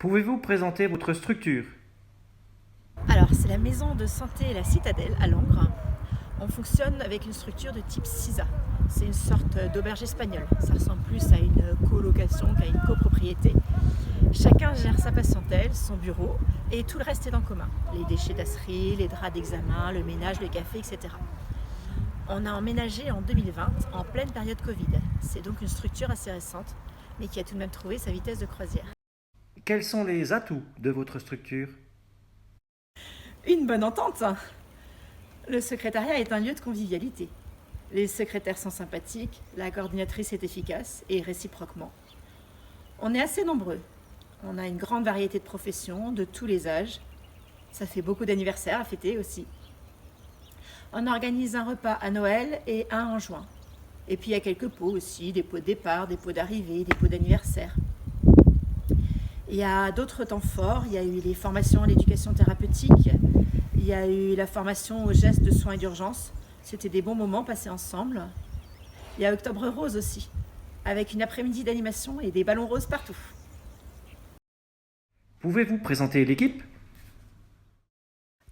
Pouvez-vous présenter votre structure? Alors, c'est la maison de santé La Citadelle à Langres. On fonctionne avec une structure de type CISA. C'est une sorte d'auberge espagnole. Ça ressemble plus à une colocation qu'à une copropriété. Chacun gère sa patientèle, son bureau, et tout le reste est en commun. Les déchets d'asserie, les draps d'examen, le ménage, le café, etc. On a emménagé en 2020, en pleine période Covid. C'est donc une structure assez récente, mais qui a tout de même trouvé sa vitesse de croisière. Quels sont les atouts de votre structure? Une bonne entente. Le secrétariat est un lieu de convivialité. Les secrétaires sont sympathiques, la coordinatrice est efficace et réciproquement. On est assez nombreux. On a une grande variété de professions, de tous les âges. Ça fait beaucoup d'anniversaires à fêter aussi. On organise un repas à Noël et un en juin. Et puis il y a quelques pots aussi, des pots de départ, des pots d'arrivée, des pots d'anniversaire. Il y a d'autres temps forts, il y a eu les formations à l'éducation thérapeutique, il y a eu la formation aux gestes de soins et d'urgence. C'était des bons moments passés ensemble. Il y a Octobre Rose aussi, avec une après-midi d'animation et des ballons roses partout. Pouvez-vous présenter l'équipe?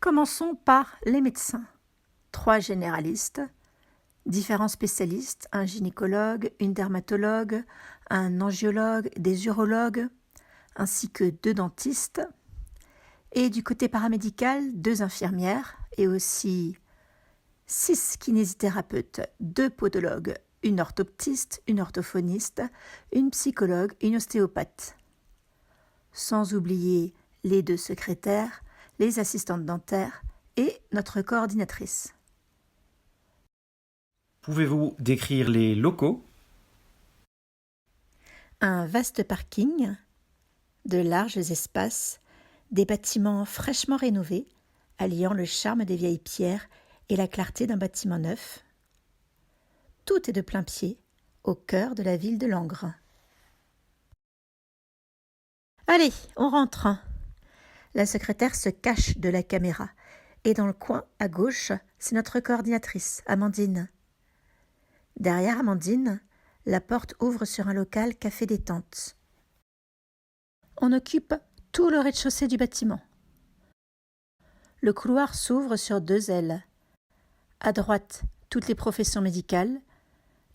Commençons par les médecins. 3 généralistes, différents spécialistes, un gynécologue, une dermatologue, un angiologue, des urologues, ainsi que 2 dentistes. Et du côté paramédical, 2 infirmières et aussi 6 kinésithérapeutes, 2 podologues, une orthoptiste, une orthophoniste, une psychologue, une ostéopathe. Sans oublier les 2 secrétaires, les assistantes dentaires et notre coordinatrice. Pouvez-vous décrire les locaux? Un vaste parking, de larges espaces, des bâtiments fraîchement rénovés, alliant le charme des vieilles pierres et la clarté d'un bâtiment neuf. Tout est de plein pied, au cœur de la ville de Langres. Allez, on rentre. La secrétaire se cache de la caméra, et dans le coin, à gauche, c'est notre coordinatrice, Amandine. Derrière Amandine, la porte ouvre sur un local café détente. On occupe tout le rez-de-chaussée du bâtiment. Le couloir s'ouvre sur 2 ailes. À droite, toutes les professions médicales,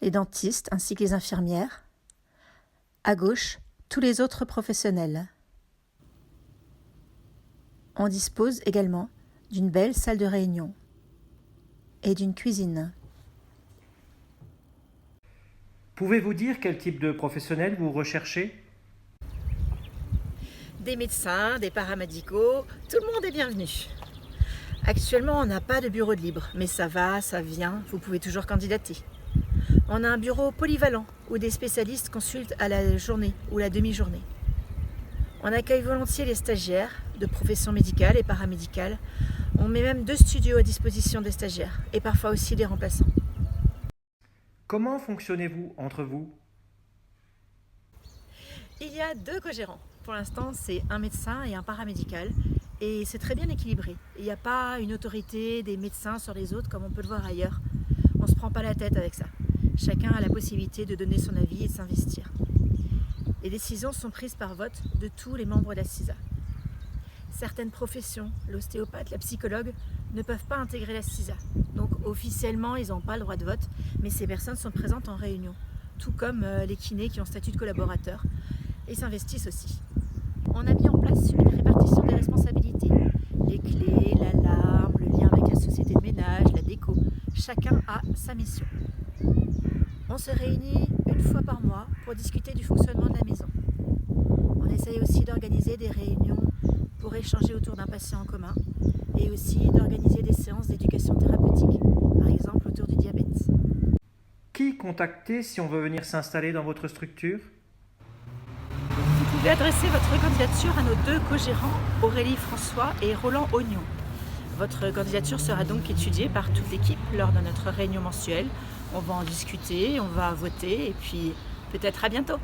les dentistes ainsi que les infirmières. À gauche, tous les autres professionnels. On dispose également d'une belle salle de réunion et d'une cuisine. Pouvez-vous dire quel type de professionnel vous recherchez? Des médecins, des paramédicaux, tout le monde est bienvenu. Actuellement, on n'a pas de bureau de libre, mais ça va, ça vient, vous pouvez toujours candidater. On a un bureau polyvalent où des spécialistes consultent à la journée ou la demi-journée. On accueille volontiers les stagiaires de professions médicales et paramédicales. On met même 2 studios à disposition des stagiaires et parfois aussi des remplaçants. Comment fonctionnez-vous entre vous? Il y a 2 co-gérants. Pour l'instant, c'est un médecin et un paramédical et c'est très bien équilibré. Il n'y a pas une autorité des médecins sur les autres comme on peut le voir ailleurs. On ne se prend pas la tête avec ça. Chacun a la possibilité de donner son avis et de s'investir. Les décisions sont prises par vote de tous les membres de la CISA. Certaines professions, l'ostéopathe, la psychologue, ne peuvent pas intégrer la CISA. Donc officiellement, ils n'ont pas le droit de vote, mais ces personnes sont présentes en réunion, tout comme les kinés qui ont statut de collaborateurs et s'investissent aussi. On a mis en place une répartition des responsabilités. Les clés, l'alarme, le lien avec la société de ménage, la déco. Chacun a sa mission. On se réunit une fois par mois pour discuter du fonctionnement de la maison. On essaye aussi d'organiser des réunions pour échanger autour d'un patient en commun et aussi d'organiser des séances d'éducation thérapeutique, par exemple autour du diabète. Qui contacter si on veut venir s'installer dans votre structure? Vous pouvez adresser votre candidature à nos 2 co-gérants, Aurélie François et Roland Ognon. Votre candidature sera donc étudiée par toute l'équipe lors de notre réunion mensuelle. On va en discuter, on va voter et puis peut-être à bientôt.